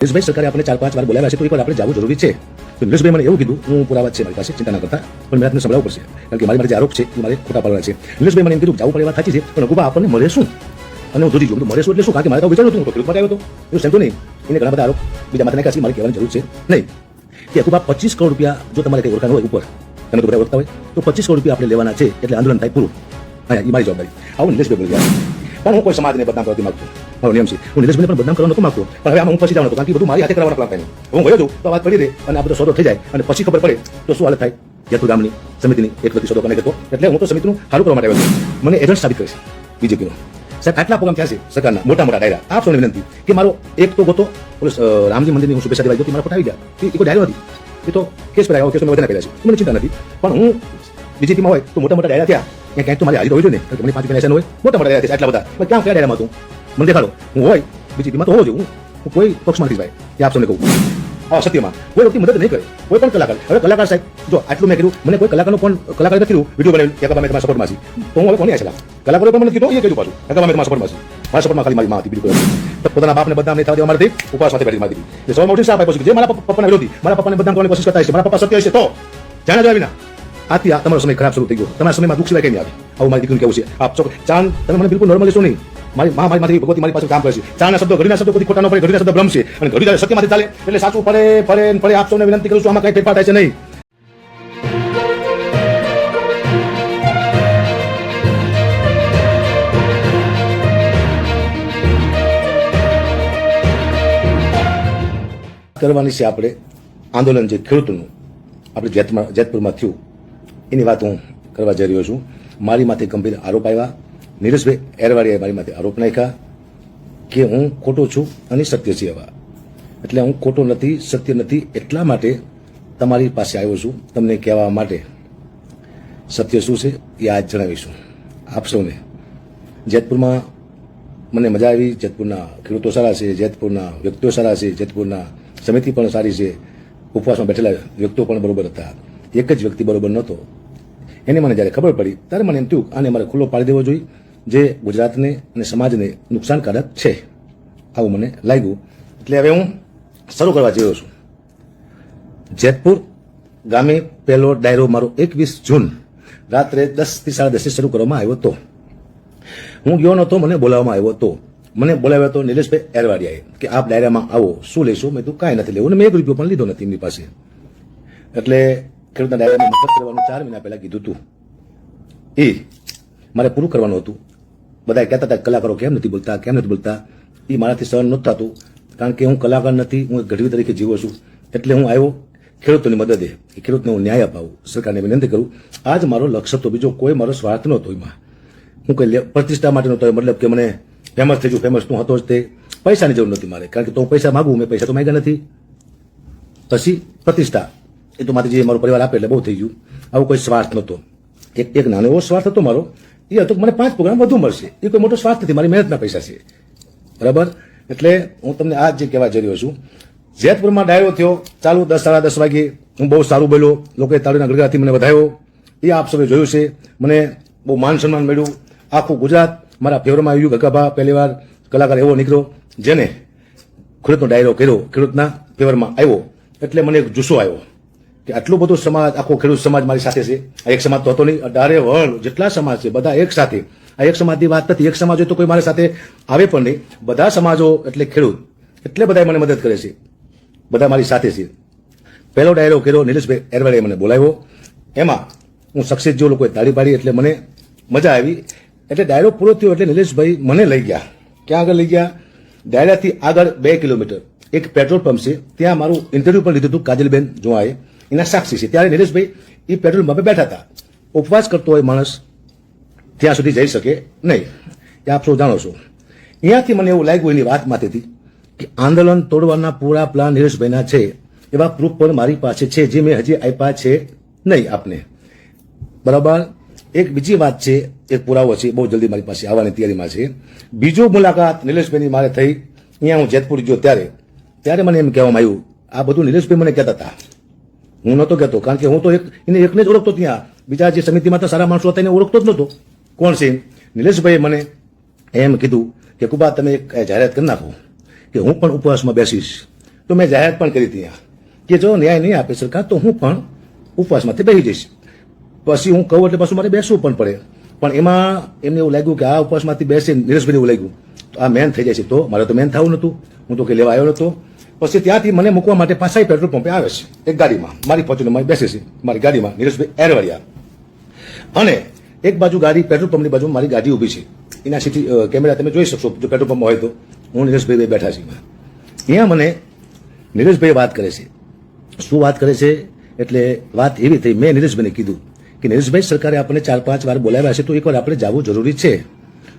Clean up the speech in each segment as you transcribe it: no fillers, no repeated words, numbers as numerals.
નિલેશભાઈ સરકારે આપણે 4-5 વાર બોલાવ્યા છે તો એકવાર આપણે જવું જરૂરી છે. તો નિલેશભાઈ મને એવું કીધું, હું પુરાવા છે મારી પાસે, ચિંતા ના કરતા, પણ મેં તમને સંભળાવવું પડશે કારણ કે મારી જે આરોપ છે એ મારે ખોટા પાડવાના છે. નિલેશભાઈ મને એમ કીધું જવું પડે વાત સાચી છે, પણ અગુબા આપણને મળે શું? અને હું ધોરી ગયો મળે શું એટલે શું? કારણ કે મારે તો વિચાર્યું હતું, હું તો ખેડૂત માટે આવ્યો હતો, એવું સમજો નહીં. એને ઘણા બધા આરોપ બીજા માથે નાખ્યા છે, મારે કહેવાની જરૂર છે નહીં કે અગુબા 25 કરોડ રૂપિયા જો તમારે કંઈ ઓળખાણ હોય ઉપર, તમે તો બધા ઓળખતા હોય તો 25 કરોડ રૂપિયા આપણે લેવાના છે એટલે આંદોલન થાય પૂરું. હા, એ મારી જવાબદારી. આવું નિલેશભાઈ બોલી ગયા. પણ હું કોઈ સમાજને બદનામ કરવાથી માંગતો, મારો નિયમ છે, હું નિલેશભાઈને પણ બદનામ કરવાનો નતો માંગતો, પણ હવે આમાં હું ફસી જવાનો હતો કારણ કે બધું મારી હાથે કરવાનો પ્લાન થાય. હું ગયો છું તો વાત પડી રહે અને આ બધો સોદો થઈ જાય અને પછી ખબર પડે તો શું હાલત થાય. જેતપુર ગામની સમિતિની એક વ્યક્તિ સોદો કરી હતો એટલે હું તો સમિતિનું સારું કરવા માટે આવ્યો હતો. મને એજન્ટ સાબિત કરે છે બીજેપીનો. સાહેબ આટલા પ્રોગ્રામ થયા છે સરકારના મોટા મોટા ડાયરા. આપ સૌને વિનંતી કે મારો એક તો ગોતો રામજી મંદિરની હું શુભેચ્છા દેવાઈ ગયો, મારા ફોટા આવી ગયા, એ કોઈ ડાયરો નથી, એ તો કેસ પર આવ્યો, કેસ મેં વધારે કર્યા છે, મને ચિંતા નથી. પણ હું બીજેપીમાં હોય તો મોટા મોટા ડાયરા થયા, ત્યાં ક્યાંક તો મારી હાજરી હોવી જોઈએ ને, મને 5 રૂપિયા હોય, મોટા મોટા ડાયરા આટલા બધા, ક્યાં કયા ડાયરામાં હતું મને દેખાડો. હું હોય બીજેપીમાં તો હોવો જોઈએ, હું કોઈ પક્ષમાં નથી ભાઈ, એ આપ સૌને કહું. હા, સત્યમાં કોઈ વ્યક્તિ મદદ નહીં કરે, કોઈ પણ કલાકાર. હવે કલાકાર સાહેબ જો આટલું મેં કીધું, મને કોઈ કલાકારનો પણ કલાકાર નથી કીધું વિડીયો બનાવી કે મેં તમારા સપોર્ટમાં છીએ, તો હું હવે કોની આશા કલાકારો પણ મને કીધું એ કીધું પાછું કે મેં તમારા સપોર્ટમાં છીએ. મારા સપોર્ટમાં ખાલી મારી માં હતી, બીજું કોઈ પોતાના બાપને બદનામ નહીં થવા દેવા મારાથી ઉપવાસ સાથે કરી મારી દીધી. સૌ મોટી સાહેબ પછી જે મારા પપ્પાના વિરોધી મારા પપ્પાને બદનામ કરવાની કોશિશ કરતા હશે, મારા પપ્પા સત્ય હશે તો જાણે જ વિના આથી આ તમારો સમય ખરાબ શરૂ થઈ ગયો. તમારા સમયમાં દુઃખ સિવાય કઈ નહીં આવે. આવું મારી દીકરીનું કેવું છે. આપ છો ચાંદ, તમે મને બિલકુલ નોર્મલ લેશો નહીં. મારી મા મારી ભગવતી મારી પાસે કામ કરે છે. ચાના શબ્દો ઘડીના શબ્દો કદી ખોટા ન પડે, ઘડીના શબ્દ બ્રહ્મ છે અને ઘડી જ્યારે સત્યમાંથી ચાલે એટલે સાચું પડે પડે પડે. આપ સૌને વિનંતી કરું છું, આમાં કઈ ફેરફાર થાય છે નહીં. કરવાની છે આપણે આંદોલન જે ખેડૂતોનું આપણે જેતપુરમાં થયું એની વાત હું કરવા જઈ રહ્યો છું. મારી માથે ગંભીર આરોપ આવ્યા. નિલેશભાઈ એરવાડીએ મારી માથે આરોપ નાખ્યા કે હું ખોટો છું અને સત્ય છે. એવા એટલે હું ખોટો નથી, સત્ય નથી, એટલા માટે તમારી પાસે આવ્યો છું તમને કહેવા માટે. સત્ય શું છે એ આજ જણાવીશું આપ સૌને. જેતપુરમાં મને મજા આવી. જેતપુરના ખેડૂતો સારા છે, જેતપુરના વ્યક્તિઓ સારા છે, જેતપુરના સમિતિ પણ સારી છે, ઉપવાસમાં બેઠેલા વ્યક્તિઓ પણ બરોબર હતા. એક જ વ્યક્તિ બરોબર નહોતો. એને મને જ્યારે ખબર પડી ત્યારે મને એમ થયું આને મારે ખુલ્લો પાડી દેવો જોઈએ, જે ગુજરાતને અને સમાજને નુકસાનકારક છે, આવું મને લાગ્યું. એટલે હવે હું શરૂ કરવા જઈ રહ્યો છું. જેતપુર ગામે પહેલો ડાયરો મારો 21 જૂન રાત્રે 10 થી 10:30 શરૂ કરવામાં આવ્યો હતો. હું ગયો નહોતો, મને બોલાવવામાં આવ્યો હતો. મને બોલાવ્યો હતો નિલેશભાઈ એરવાડિયાએ કે આપ ડાયરામાં આવો, શું લેશો? મેં તું કાંઈ નથી લેવું, અને મેં 1 રૂપિયો પણ લીધો નથી એમની પાસે. એટલે ખેડૂતના ડાયરામાં મદદ કરવાનું 4 મહિના પહેલા કીધું હતું, એ મારે પૂરું કરવાનું હતું. બધા કહેતા હતા કલાકારો કેમ નથી બોલતા, કેમ નથી બોલતા. એ મારાથી સહન નહોતું થતું કારણ કે હું કલાકાર નથી, હું ગઢવી તરીકે જીવું છું. એટલે હું આવ્યો ખેડૂતોની મદદે, એ ખેડૂતને હું ન્યાય અપાવું, સરકારને વિનંતી કરું. આ જ મારો લક્ષ્ય હતો, બીજો કોઈ મારો સ્વાર્થ નહોતો. એમાં હું કોઈ પ્રતિષ્ઠા માટે નહોતો, મતલબ કે મને ફેમસ થઈ ગયું, ફેમસ તું હતો જ તે. પૈસાની જરૂર નથી મારે, કારણ કે તો હું પૈસા માગું, મેં પૈસા તો માંગ્યા નથી. પછી પ્રતિષ્ઠા એ તો મારે જે મારો પરિવાર આપે એટલે બહુ થઈ ગયું. આવું કોઈ સ્વાર્થ નહોતો. એક નાનો એવો સ્વાર્થ હતો મારો, એ હતો કે મને 5 પ્રોગ્રામ વધુ મળશે. એ કોઈ મોટો સ્વાર્થ નથી, મારી મહેનતના પૈસા છે. બરાબર. એટલે હું તમને આ જે કહેવા જઈ રહ્યો છું. જેતપુરમાં ડાયરો થયો ચાલુ 10 સાડા 10 વાગે. હું બહુ સારું બોલ્યો, લોકોએ તાળીના ગળગડાથી મને વધાવ્યો. એ આપ સૌએ જોયું છે. મને બહુ માન સન્માન મળ્યું. આખું ગુજરાત મારા ફેવરમાં આવ્યું. ગગાભા પહેલી વાર કલાકાર એવો નીકળ્યો જેને ખેડૂતનો ડાયરો કર્યો, ખેડૂતના ફેવરમાં આવ્યો. એટલે મને એક જુસ્સો આવ્યો કે આટલું બધું સમાજ, આખો ખેડૂત સમાજ મારી સાથે છે. આ એક સમાજ તો હતો નહીં, 18 વર્ણ જેટલા સમાજ છે બધા એક સાથે. આ એક સમાજની વાત નથી, એક સમાજ હોય તો કોઈ મારી સાથે આવે પણ નહીં. બધા સમાજો એટલે ખેડૂત, એટલે બધા મને મદદ કરે છે, બધા મારી સાથે છે. પહેલો ડાયરો કર્યો નિલેશભાઈ એરવાડીએ મને બોલાવ્યો. એમાં હું સક્સેસ જો લોકોએ તાળી પાડી એટલે મને મજા આવી. એટલે ડાયરો પૂરો થયો એટલે નિલેશભાઈ મને લઈ ગયા. ક્યાં આગળ લઈ ગયા? ડાયરાથી આગળ 2 કિલોમીટર એક પેટ્રોલ પંપ છે, ત્યાં મારું ઇન્ટરવ્યુ પણ લીધું હતું કાજલબેન જોવાએ, એના સાક્ષી છે. ત્યારે નિલેશભાઈ એ પેટ્રોલ પંપે બેઠા હતા. ઉપવાસ કરતો હોય માણસ ત્યાં સુધી જઈ શકે નહીં, એ આપ સૌ જાણો છો. અહીંયાથી મને એવું લાગ્યું એની વાતમાંથી કે આંદોલન તોડવાના પૂરા પ્લાન નિલેશભાઈના છે. એવા પ્રૂફ પણ મારી પાસે છે, જે મેં હજી આપ્યા છે નહીં આપને. બરાબર. એક બીજી વાત છે, એક પુરાવો છે, બહુ જલ્દી મારી પાસે આવવાની તૈયારીમાં છે. બીજો મુલાકાત નિલેશભાઈની મારે થઈ. અહીંયા હું જેતપુર ગયો ત્યારે મને એમ કહેવામાં આવ્યું, આ બધું નિલેશભાઈ મને કહેતા હતા, હું નહોતો કહેતો. કારણ કે હું તો એને એકને જ ઓળખતો. ત્યાં બીજા જે સમિતિમાં તો સારા માણસો હતા એને ઓળખતો જ નહોતો કોણ છે. નિલેશભાઈએ મને એમ કીધું કે કુબા તમે એક જાહેરાત કરી નાખો કે હું પણ ઉપવાસમાં બેસીશ તો મેં જાહેરાત પણ કરી હતી કે જો ન્યાય નહીં આપે સરકાર તો હું પણ ઉપવાસમાંથી બેસી જઈશ. પછી હું કહું એટલે પાછું મારે બેસવું પણ પડે. પણ એમાં એમને એવું લાગ્યું કે આ ઉપવાસમાંથી બેસી નીરજભાઈને એવું લાગ્યું તો આ મેન થઈ જાય છે. તો મારે તો મેન થવું નહોતું, હું તો કંઈ લેવા આવ્યો નહોતો. પછી ત્યાંથી મને મૂકવા માટે પાછા પેટ્રોલ પંપે આવે છે એક ગાડીમાં, મારી ફોર્ચ્યુનરમાં બેસે છે મારી ગાડીમાં નીરજભાઈ એરવાડિયા. અને એક બાજુ ગાડી પેટ્રોલ પંપની બાજુ મારી ગાડી ઊભી છે. એના સીટી કેમેરા તમે જોઈ શકશો જો પેટ્રોલ પંપ હોય તો. હું નીરજભાઈ બેઠા છીએ. ત્યાં મને નીરજભાઈ વાત કરે છે. શું વાત કરે છે એટલે વાત એવી થઈ, મેં નીરજભાઈને કીધું કે નીરજભાઈ સરકારે આપણને 4-5 વાર બોલાવ્યા છે તો એકવાર આપણે જવું જરૂરી છે.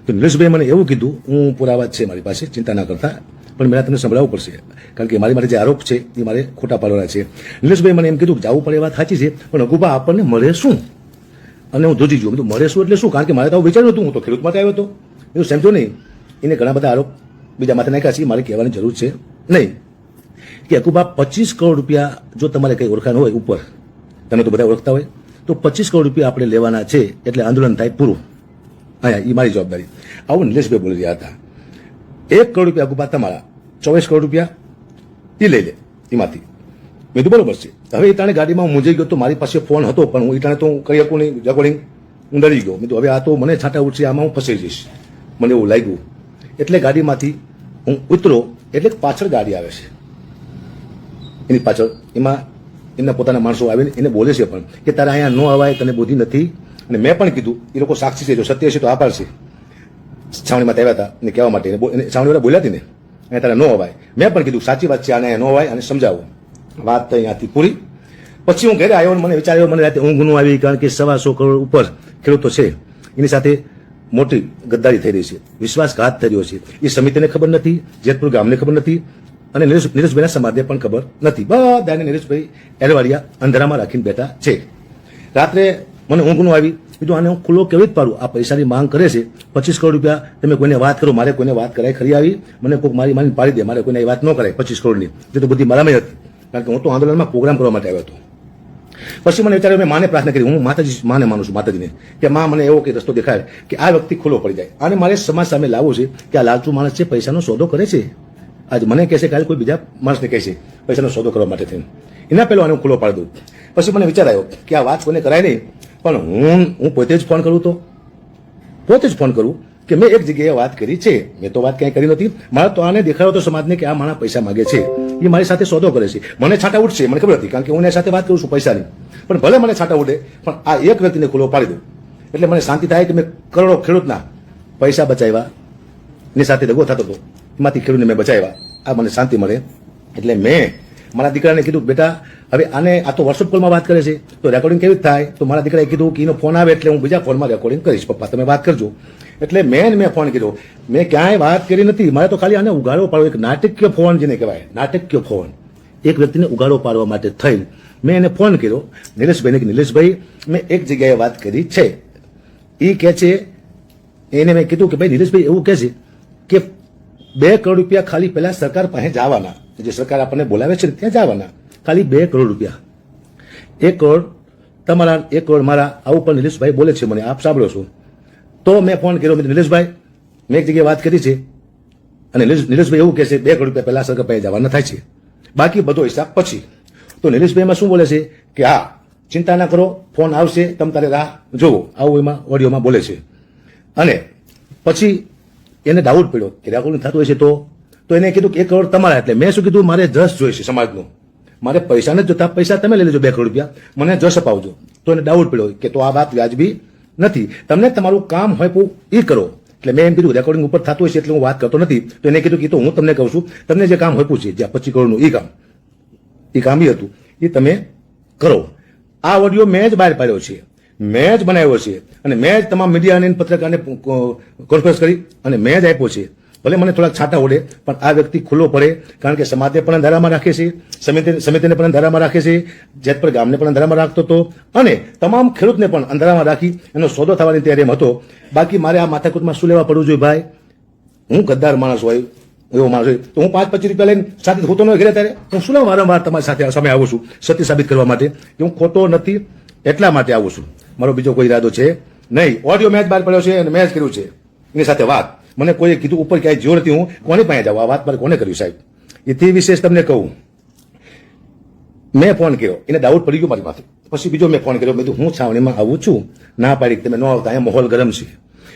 તો નીરજભાઈ મને એવું કીધું, હું પુરાવા છે મારી પાસે, ચિંતા ના કરતા, પણ મેં તમને સંભળાવવું પડશે કારણ કે મારી માટે જે આરોપ છે એ મારે ખોટા પાડવાના છે. નીરજભાઈ મને એમ કીધું કે જવું પડે એ વાત સાચી છે, પણ અગુભા આપણને મળે શું? અને હું ધ્રુજી ગયો, મળે શું એટલે શું? કારણ કે મારે તો વિચાર્યું હતું, હું તો ખેડૂત માટે આવ્યો હતો. એવું સમજો નહીં, એને ઘણા બધા આરોપ બીજા માથે નાખ્યા છે, મારે કહેવાની જરૂર છે નહીં કે અકુબા 25 કરોડ રૂપિયા જો તમારે કંઈ ઓળખાણ હોય ઉપર, તમે તો બધા ઓળખતા હોય, તો 25 કરોડ રૂપિયા આપણે લેવાના છે એટલે આંદોલન થાય પૂરું. હા, એ મારી જવાબદારી. આવું નિલેશભાઈ બોલી રહ્યા હતા. 1 કરોડ રૂપિયા અકુબા તમારા, 24 કરોડ રૂપિયા એ લઈ લે એમાંથી. મેં તો બરોબર છે. હવે ઈટાણે ગાડીમાં હું મૂંઝાઈ ગયો તો મારી પાસે ફોન હતો પણ હું ઈટાણે તો કરી શકું નહીં, રેકોર્ડિંગ હું ડરી ગયો. મેં તો હવે આ તો મને છાંટા ઉઠશે, આમાં હું ફસાઈ જઈશ, મને એવું લાગ્યું. એટલે ગાડીમાંથી હું ઉતરો એટલે પાછળ ગાડી આવે છે, એની પાછળ એમાં એમના પોતાના માણસો આવીને એને બોલે છે પણ કે તારે અહીંયા ન અવાય, તને બુદ્ધિ નથી. અને મેં પણ કીધું, એ લોકો સાક્ષી છે, જો સત્ય છે તો આ પાડશે. છાવણીમાં આવ્યા હતા એને કહેવા માટે, છાવણીવાળા બોલ્યા હતી ને અહીંયા તારે ન અવાય. મેં પણ કીધું સાચી વાત છે, આને ન અવાય અને સમજાવો. વાત તો અહીંયાથી પૂરી. પછી હું ઘરે આવ્યો, મને વિચાર આવ્યો, મને રાતે ઊંઘ ન આવી કારણ કે 125 કરોડ ઉપર ખેડૂતો છે, એની સાથે મોટી ગદ્દારી થઈ રહી છે, વિશ્વાસઘાત થઈ રહ્યો છે. એ સમિતિને ખબર નથી, જેતપુર ગામને ખબર નથી અને નીરજભાઈના સમાજને પણ ખબર નથી. બધાને નીરજભાઈ એરવાડિયા અંધારામાં રાખીને બેઠા છે. રાત્રે મને ઊંઘ ન આવી, કીધું આને હું ખુલ્લો કેવી રીતે પાડું? આ પૈસાની માંગ કરે છે, 25 કરોડ રૂપિયા તમે કોઈને વાત કરો, મારે કોઈને વાત કરાય ખરી આવી? મને કોઈક મારી માની પાડી દે, મારે કોઈને એ વાત ન કરાય 25 કરોડની, જે તો બધી મારામાં હતી કારણ કે હું તો આંદોલનમાં પ્રોગ્રામ કરવા માટે આવ્યો હતો. પછી મને વિચાર્યું, મેં માને પ્રાર્થના કરી, હું માને માનું છું માતાજીને, કે માં મને એવો કે રસ્તો દેખાય કે આ વ્યક્તિ ખુલ્લો પડી જાય. અને મારે સમાજ સામે લાવવું છે કે આ લાલચુ માણસ છે, પૈસાનો સોદો કરે છે. આજ મને કહેશે, કાલે કોઈ બીજા માણસને કહેશે પૈસાનો સોદો કરવા માટે થઈને. એના પહેલો આને હું ખુલ્લો પાડી દઉં. પછી મને વિચાર આવ્યો કે આ વાત કોઈને કરાય નહીં, પણ હું પોતે જ ફોન કરું, તો પોતે જ ફોન કરું કે મેં એક જગ્યાએ વાત કરી છે, મેં તો વાત ક્યાંય કરી નથી. મારે તો આને દેખાડો તો સમાજને કે આ માણસ પૈસા માગે છે, એ મારી સાથે સોદો કરે છે. મને છાંટા ઉઠશે, મને ખબર હતી કારણ કે હું એની સાથે વાત કરું છું પૈસાની. પણ ભલે મને છાંટા ઉડે, પણ આ એક વ્યક્તિને ખુલ્લો પાડી દઉં એટલે મને શાંતિ થાય કે મેં કરોડો ખેડૂતના પૈસા બચાવ્યા, એની સાથે દગો થતો હતો, એમાંથી ખેડૂતને મેં બચાવ્યા, આ મને શાંતિ મળે. એટલે મેં મારા દીકરાને કીધું, બેટા હવે આને આ તો વોટ્સઅપ કોલમાં વાત કરે છે તો રેકોર્ડિંગ કેવી થાય? તો મારા દીકરાએ કીધું કે એનો ફોન આવે એટલે હું બીજા ફોનમાં રેકોર્ડિંગ કરીશ, પપ્પા તમે વાત કરજો. એટલે મેં ફોન કર્યો, મેં ક્યાંય વાત કરી નથી. મારે તો ખાલી આને ઉગાડો પાડવો, એક નાટકીય ફોન જેને કહેવાય, નાટકીય ફોન, એક વ્યક્તિને ઉગાડો પાડવા માટે થઈ મેં એને ફોન કર્યો નિલેશભાઈને કે નિલેશભાઈ મેં એક જગ્યાએ વાત કરી છે. એ કહે છે, એને મેં કીધું કે ભાઈ નિલેશભાઈ એવું કહે છે કે 2 કરોડ રૂપિયા ખાલી પહેલા સરકાર પાસે જવાના, જે સરકાર આપણને બોલાવે છે ત્યાં જવાના, ખાલી 2 કરોડ રૂપિયા. 1 કરોડ તમારા, 1 કરોડ મારા, આવું પણ નિલેશભાઈ બોલે છે મને, આપ સાંભળો છો. તો મેં ફોન કર્યો, નિલેશભાઈ મેં એક જગ્યાએ વાત કરી છે અને નિલેશભાઈ એવું કહે છે 2 કરોડ રૂપિયા પહેલા સરકાર પાસે જવાના થાય છે, બાકી બધો હિસાબ પછી. તો નિલેશભાઈમાં શું બોલે છે કે હા ચિંતા ના કરો, ફોન આવશે, તમે તારે રાહ જોવો, આવું એમાં ઓડિયોમાં બોલે છે. અને પછી એને ડાઉટ પડ્યો કે રેકોર્ડિંગ થતું હોય છે તો એને કીધું કે 1 કરોડ તમારા. એટલે મેં શું કીધું, મારે જશ જોઈશે સમાજનો, મારે પૈસા નથી જોતા, પૈસા તમે લઈ લેજો 2 કરોડ રૂપિયા, મને જશ અપાવજો. તો એને ડાઉટ પડ્યો કે તો આ વાત વ્યાજબી નથી, તમને તમારું કામ હોય એ કરો. એટલે મેં એમ કીધું રેકોર્ડિંગ ઉપર થતું હોય છે એટલે હું વાત કરતો નથી. તો એને કીધું કે તો હું તમને કહું છું, તમને જે કામ હોય છે, જ્યાં 25 કરોડનું એ કામ હતું એ તમે કરો. આ ઓડિયો મેં જ બહાર પાડ્યો છે, મેં જ બનાવ્યો છે અને મેં જ તમામ મીડિયા અને પત્રકારને કોન્ફરન્સ કરી અને મેં જ આપ્યો છે. ભલે મને થોડાક છાંટા ઉડે પણ આ વ્યક્તિ ખુલ્લો પડે, કારણ કે સમાજને પણ અંધારામાં રાખે છે, સમિતિને પણ અંધારામાં રાખે છે, જેતપુર ગામને પણ અંધારામાં રાખતો હતો અને તમામ ખેડૂતને પણ અંધારામાં રાખી એનો સોદો થવાની તૈયારી એમ હતો. બાકી મારે આ માથાકૂટમાં શું લેવા પડવું જોઈએ ભાઈ? હું ગદ્દાર માણસ હોય, એવો માણસ હોય તો હું 5-25 રૂપિયા લઈને સાથે હોતો ન ઘરે, ત્યારે હું શું વારંવાર તમારી સાથે સામે આવું છું સત્ય સાબિત કરવા માટે કે હું ખોટો નથી, એટલા માટે આવું છું. મારો બીજો કોઈ ઈરાદો છે નહીં. ઓડિયો મેં જ બહાર પડ્યો છે અને મેં જ કર્યું છે એની સાથે વાત. મને કોઈએ કીધું ઉપર ક્યાંય જ્યો નથી, હું કોની પાસે જાઉં, આ વાત મારે કોને કર્યું સાહેબ? એથી વિશેષ તમને કહું, મેં ફોન કર્યો, એને ડાઉટ પડી ગયો મારી પાસે. પછી બીજો મેં ફોન કર્યો, મેં કીધું હું છાવણીમાં આવું છું, ના પાડી કે તમે ન આવતા, અહીંયા માહોલ ગરમ છે.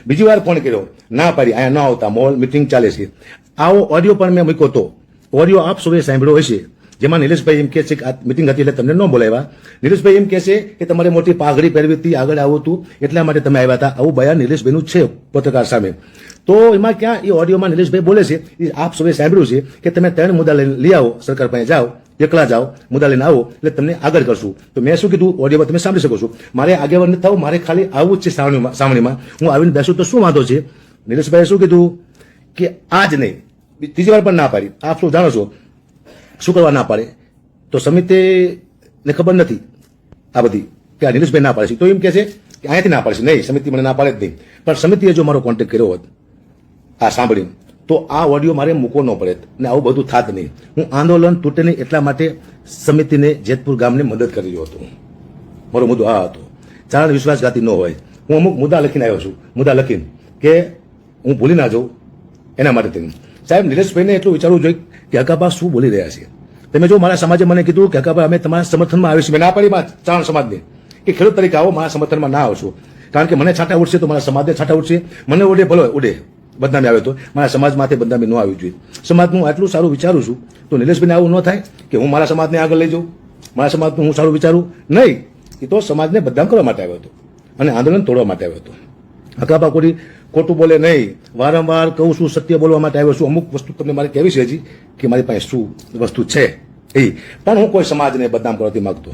બીજી વાર ફોન કર્યો, ના પાડી અહીંયા ન આવતા, માહોલ મિટિંગ ચાલે છે. આવો ઓડિયો પણ મેં મૂક્યો હતો. ઓડિયો આપ સૌએ સાંભળ્યો હશે, જેમાં નિલેશભાઈ એમ કહે છે કે આ મિટિંગ હતી એટલે તમને ન બોલાવ્યા. નિલેશભાઈ એમ કહે છે કે તમારે મોટી પાઘડી પહેરવી હતી, આગળ આવું હતું એટલા માટે તમે આવ્યા હતા. આવું બયાન નિલેશભાઈનું છે પત્રકાર સામે. તો એમાં ક્યાં એ ઓડિયોમાં નિલેશભાઈ બોલે છે, એ આપ સૌએ સાંભળ્યું છે કે તમે 3 મુદ્દા લઈને લઈ આવો, સરકાર પાસે જાઓ, એકલા જાઓ, મુદ્દા લઈને આવો એટલે તમને આગળ કરશું. તો મેં શું કીધું ઓડિયોમાં તમે સાંભળી શકો છો. મારે આગેવાન નથી થવું, મારે ખાલી આવવું જ છે સાવણીમાં. હું આવીને બેસું તો શું વાંધો છે? નિલેશભાઈએ શું કીધું કે આજ નહીં, ત્રીજી વાર પણ ના પાડી. આપ શું જાણો છો શું કરવા ના પાડે? તો સમિતિને ખબર નથી આ બધી કે આ નિલેશભાઈ ના પાડે છે. તો એમ કહે છે કે અહીંયાથી ના પાડે છે. નહીં, સમિતિ મને ના પાડે જ નહીં. પણ સમિતિએ જો મારો કોન્ટેક્ટ કર્યો હોત આ સાંભળીને, તો આ ઓડિયો મારે મૂકવો ન પડે ને આવું બધું થાત નહીં. હું આંદોલન તૂટે નહીં એટલા માટે સમિતિને જેતપુર ગામને મદદ કરી રહ્યો હતો. મારો મુદ્દો આ હતો, ચારણ વિશ્વાસઘાતી ન હોય. હું અમુક મુદ્દા લખીને આવ્યો છું, મુદ્દા લખીને કે હું ભૂલી ના જાઉં એના માટે થઈને. સાહેબ, નિલેશભાઈને એટલું વિચારવું જોઈએ કે હકાબા શું બોલી રહ્યા છે. તમે જો મારા સમાજે મને કીધું કે હકાબા અમે તમારા સમર્થનમાં આવીશું, મેં ના પાડી ચારણ સમાજને કે ખેડૂત તરીકે આવો, મારા સમર્થનમાં ના આવશો. કારણ કે મને છાંટા ઉડશે તો મારા સમાજને છાંટા ઉડશે, મને ઉડે ભલો ઉડે, બદનામી આવે તો મારા સમાજ માથે બદનામી ન આવવી જોઈએ. સમાજનું આટલું સારું વિચારું છું તો નિલેશભાઈને આવું ન થાય કે હું મારા સમાજને આગળ લઈ જાઉં, મારા સમાજનું હું સારું વિચારું નહીં. એ તો સમાજને બદનામ કરવા માટે આવ્યો હતો અને આંદોલન તોડવા માટે આવ્યો હતો. હકાબા કોઈ ખોટું બોલે નહીં. વારંવાર કહું છું, સત્ય બોલવા માટે આવ્યો છું. અમુક વસ્તુ તમને મારે કહેવી છે હજી કે મારી પાસે શું વસ્તુ છે એ, પણ હું કોઈ સમાજને બદનામ કરવા નથી માંગતો.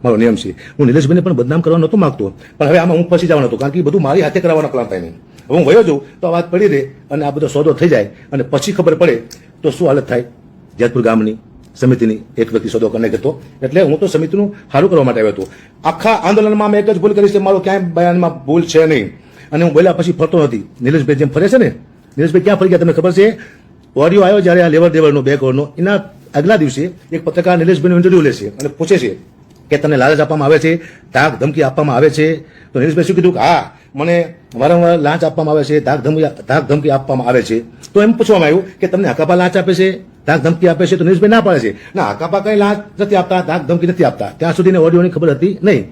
મારો નિયમ છે, હું નિલેશભાઈને પણ બદનામ કરવા નહોતો માંગતો, પણ હવે આમાં હું ફસી જવાનો હતો કારણ કે બધું મારી હાથે કરાવવાનો પ્લાન થાય નહીં. હવે હું વયો જાઉં તો આ વાત પડી રહે અને આ બધો સોદો થઈ જાય અને પછી ખબર પડે તો શું હાલત થાય જેતપુર ગામની સમિતિની. એક વ્યક્તિ સોદો કરીને હતો એટલે હું તો સમિતિનું સારું કરવા માટે આવ્યો હતો. આખા આંદોલનમાં મેં એક જ ભૂલ કરી છે, મારો ક્યાંય બયાનમાં ભૂલ છે નહીં અને હું બોલ્યા પછી ફરતો નથી. નિલેશભાઈ જેમ ફરે છે ને, નિલેશભાઈ ક્યાં ફરી ગયા તમને ખબર છે? ઓડિયો આવ્યો જ્યારે આ લેવર દેવરનો 2 કરોડનો, એના આગલા દિવસે એક પત્રકાર નિલેશભાઈનો ઇન્ટરવ્યુ લે છે અને પૂછે છે કે તમને લાલચ આપવામાં આવે છે, ધાક ધમકી આપવામાં આવે છે? તો નિલેશભાઈ શું કીધું કે હા, મને વારંવાર લાંચ આપવામાં આવે છે, ધાક ધમકી આપવામાં આવે છે. તો એમ પૂછવામાં આવ્યું કે તમને હકાબા લાંચ આપે છે, ધાક ધમકી આપે છે? તો નિલેશભાઈ ના પાડે છે, ના, હકાબા કઈ લાંચ નથી આપતા, ધાક ધમકી નથી આપતા. ત્યાં સુધી ઓડિયોની ખબર હતી નહીં.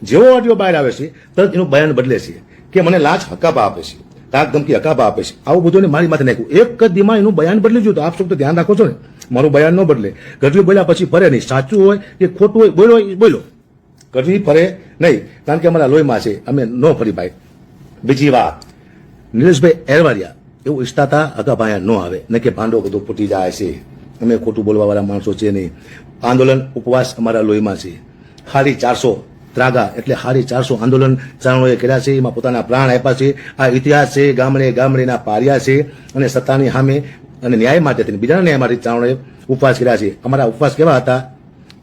જેવો ઓડિયો બહાર આવે છે તરત એનું બયાન બદલે છે કે મને લાંચ હકાબા આપે છે, ધાક ધમકી હકાબા આપે છે. આવું બધું મારી માથે નાખ્યું. એક જ દીમાં એનું બયાન બદલી ગયું. તો આપ સૌ તો ધ્યાન રાખો છો ને, મારું બયાન ન બદલે. ગઢવી બોલ્યા પછી ફરે નહીં. સાચું હોય કે ખોટું હોય, બોલો. ગઢવી ફરે નહીં કારણ કે અમારા લોહીમાં છે, અમે ન ફરી ભાઈ. બીજી વાત, નિલેશભાઈ એરવાડિયા એવું ઈચ્છતા હતા હકાભાયા ન આવે ને કે ભાંડો બધું ફૂટી જાય છે. અમે ખોટું બોલવા વાળા માણસો છે નહીં. આંદોલન ઉપવાસ અમારા લોહીમાં છે. 450 ત્રાગા એટલે 450 આંદોલન ચારણોએ કર્યા છે, એમાં પોતાના પ્રાણ આપ્યા છે. આ ઇતિહાસ છે, ગામડેના પાર્યા છે અને સત્તાની સામે અને ન્યાય માટે બીજાના ન્યાય માટે ચારણોએ ઉપવાસ કર્યા છે. અમારા ઉપવાસ કેવા હતા